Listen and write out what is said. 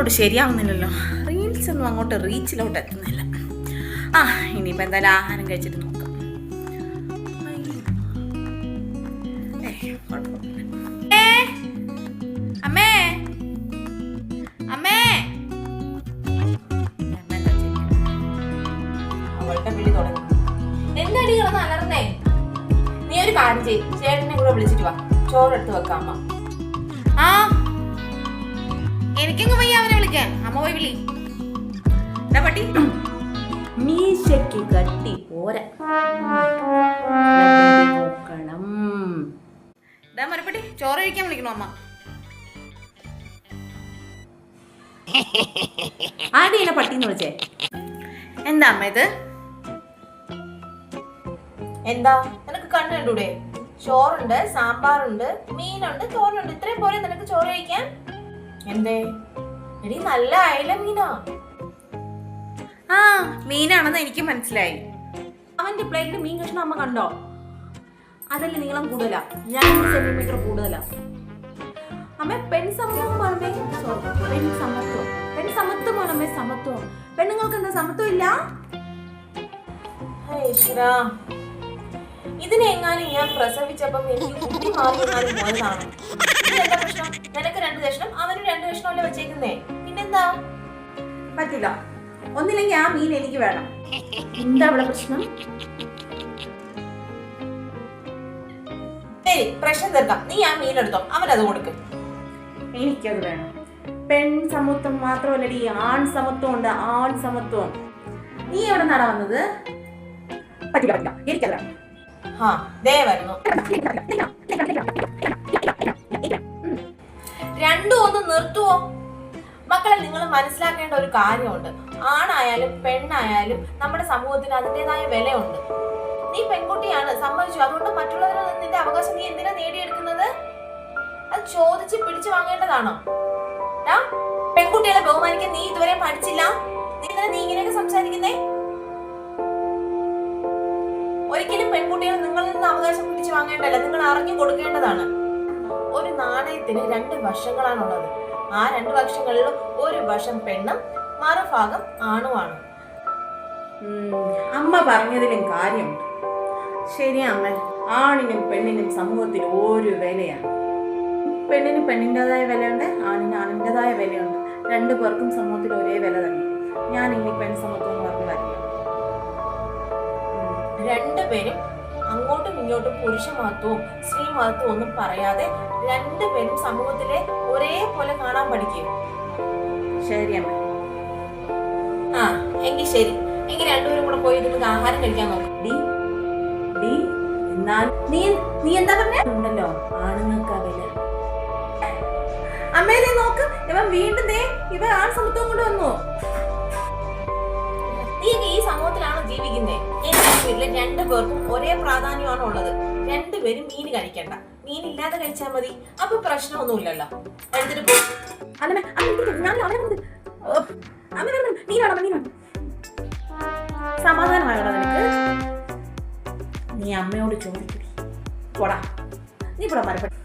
അങ്ങോട്ട് ശരിയാവുന്നില്ലല്ലോ. റീൽസ് ഒന്നും അങ്ങോട്ട് റീച്ചിലോട്ട് എത്തുന്നില്ല. ഇനിയിപ്പോൾ എന്തായാലും ആഹാരം കഴിച്ചിട്ട് നോക്കാം. അമ്മേ അമ്മേ, അവളുടെ വിളി തുടങ്ങി. എന്താടി കിടന്ന് അലർന്നേ? നീ ഒരു കാര്യം ചെയ്യ്, ചേട്ടനെ കൂടെ വിളിച്ചിട്ട് വാ, ചോറെടുത്ത് വെക്കാം അമ്മ. എനിക്കങ്ങ് വയ്യ അവനെ വിളിക്കാൻ. അമ്മ പോയി വിളി. എന്താ പട്ടി? മീശയ്ക്ക് കട്ടി പോരാ, നോക്കണം. ഇതാ മരപ്പട്ടി, ചോറ് കഴിക്കാൻ വിളിക്കണോ അമ്മ? ആദ്യം പട്ടിന്ന് വിളിച്ചേ. എന്താ അമ്മ ഇത്? എന്താ നിനക്ക് കണ്ണു കണ്ടൂടെ? ചോറുണ്ട്, സാമ്പാറുണ്ട്, മീനുണ്ട്, തോരനുണ്ട്. ഇത്രയും പോലെ നിനക്ക് ചോറ് കഴിക്കാൻ? എന്തേ എടി, നല്ല അയല മീനാ. മീനാണെന്ന് എനിക്ക് മനസ്സിലായി. അവന്റെ പ്ലേറ്റിൽ മീൻ കഷ്ണം അമ്മ കണ്ടോ? അതല്ലേ നീളം കൂടുതലാ, 2 സെന്റിമീറ്റർ കൂടുതലാ. അമ്മ പെൺസമത്വം, പെൺസമത്വം, സമത്വം. പെണ്ണുങ്ങൾക്ക് എന്താ സമത്വം ഇല്ല? ഇതിനെങ്ങാനും ഞാൻ പ്രസവിച്ചപ്പം എനിക്ക് കുട്ടി മാറിയെങ്ങാനും പോയതാണ്. ഇതെന്താ പ്രശ്നം? നിനക്ക് 2 കഷ്ണം, അവന് 2 കഷ്ണമല്ലേ വെച്ചേക്കുന്നേ, പിന്നെന്താ? പറ്റില്ല, ഒന്നില്ലെങ്കിൽ ആ മീൻ എനിക്ക് വേണം. എന്താ അവിടെ പ്രശ്നം? ശരി, പ്രശ്നം തീർക്കാം. നീ ആ മീൻ എടുത്തോ, അവനത് കൊടുക്കും. എനിക്കത് വേണം. പെൺ സമത്വം മാത്രമല്ലടി, ആൺ സമത്വം ഉണ്ട്, ആൺ സമത്വം. നീ എവിടെ നിന്നാണ് വന്നത്? പറ്റില്ല, എനിക്കത് വേണം. ദേ വരുന്നു. രണ്ടും ഒന്ന് നിർത്തുവോ? മക്കളെ, നിങ്ങൾ മനസ്സിലാക്കേണ്ട ഒരു കാര്യമുണ്ട്. ആണായാലും പെണ്ണായാലും നമ്മുടെ സമൂഹത്തിന് അതിൻ്റെതായ വിലയുണ്ട്. നീ പെൺകുട്ടിയാണ്, സമ്മതിച്ചു. അതുകൊണ്ട് മറ്റുള്ളവരിൽ നിന്റെ അവകാശം നീ എന്തിനാ നേടിയെടുക്കുന്നത്? അത് ചോദിച്ച് പിടിച്ചു വാങ്ങേണ്ടതാണോ? പെൺകുട്ടികളെ ബഹുമാനിക്കാൻ നീ ഇതുവരെ പഠിച്ചില്ല. നീ ഇങ്ങനെയൊക്കെ സംസാരിക്കുന്നേ? ഒരിക്കലും പെൺകുട്ടികൾ നിങ്ങളിൽ നിന്ന് അവകാശം പിടിച്ചു വാങ്ങേണ്ടല്ല, നിങ്ങൾ അറിഞ്ഞു കൊടുക്കേണ്ടതാണ്. ഒരു നാണയത്തിന് 2 വശങ്ങളാണുള്ളത്. ആ 2 വശങ്ങളിൽ ഒരു വശം പെണ്ണും മറുഭാഗം ആണുമാണ്. അമ്മ പറഞ്ഞതിലും കാര്യമുണ്ട്. ശരിയാ അമ്മ, ആണിനും പെണ്ണിനും സമൂഹത്തിൽ ഒരു വിലയാണ്. പെണ്ണിന് പെണ്ണിൻ്റെതായ വിലയുണ്ട്, ആണിന് ആണിൻ്റെതായ വിലയുണ്ട്. 2 പേർക്കും സമൂഹത്തിൽ ഒരേ വില തന്നെ. ഞാൻ ഇനി പെൺ സമത്വം എന്ന് പറഞ്ഞ കാര്യമില്ല. 2 പേരും അങ്ങോട്ടും ഇങ്ങോട്ടും പുരുഷ മഹത്വവും സ്ത്രീ മഹത്വവും ഒന്നും പറയാതെ 2 പേരും സമൂഹത്തിലെ ഒരേപോലെ കാണാൻ പഠിക്കും. ശരി അമ്മ. എങ്കിൽ ശരി, എങ്കിൽ 2 പേരും കൂടെ പോയി നിങ്ങൾക്ക് ആഹാരം കഴിക്കാൻ നോക്കാം. എന്നാൽ നീ എന്താ പറഞ്ഞോ? ആണുങ്ങൾക്ക് വില. അമ്മേനെ നോക്ക്, ഇവൻ വീണ്ടും ഇവ ആൺ സമത്വം കൊണ്ട് വന്നു. നീ ഈ സമൂഹത്തിലാണോ ജീവിക്കുന്നേ? എന്റെ വീട്ടില് 2 പേർക്കും ഒരേ പ്രാധാന്യമാണ് ഉള്ളത്. 2 പേരും മീൻ കഴിക്കണ്ട, മീൻ ഇല്ലാതെ കഴിച്ചാൽ മതി. അപ്പൊ പ്രശ്നമൊന്നുമില്ലല്ലോ. എടുത്തിട്ട് പോ. സമാധാനമായോ നിനക്ക്? നീ അമ്മയോട് ചോദിക്കടി. പോടാ, നീ പോടാ മരപ്പട്ടി.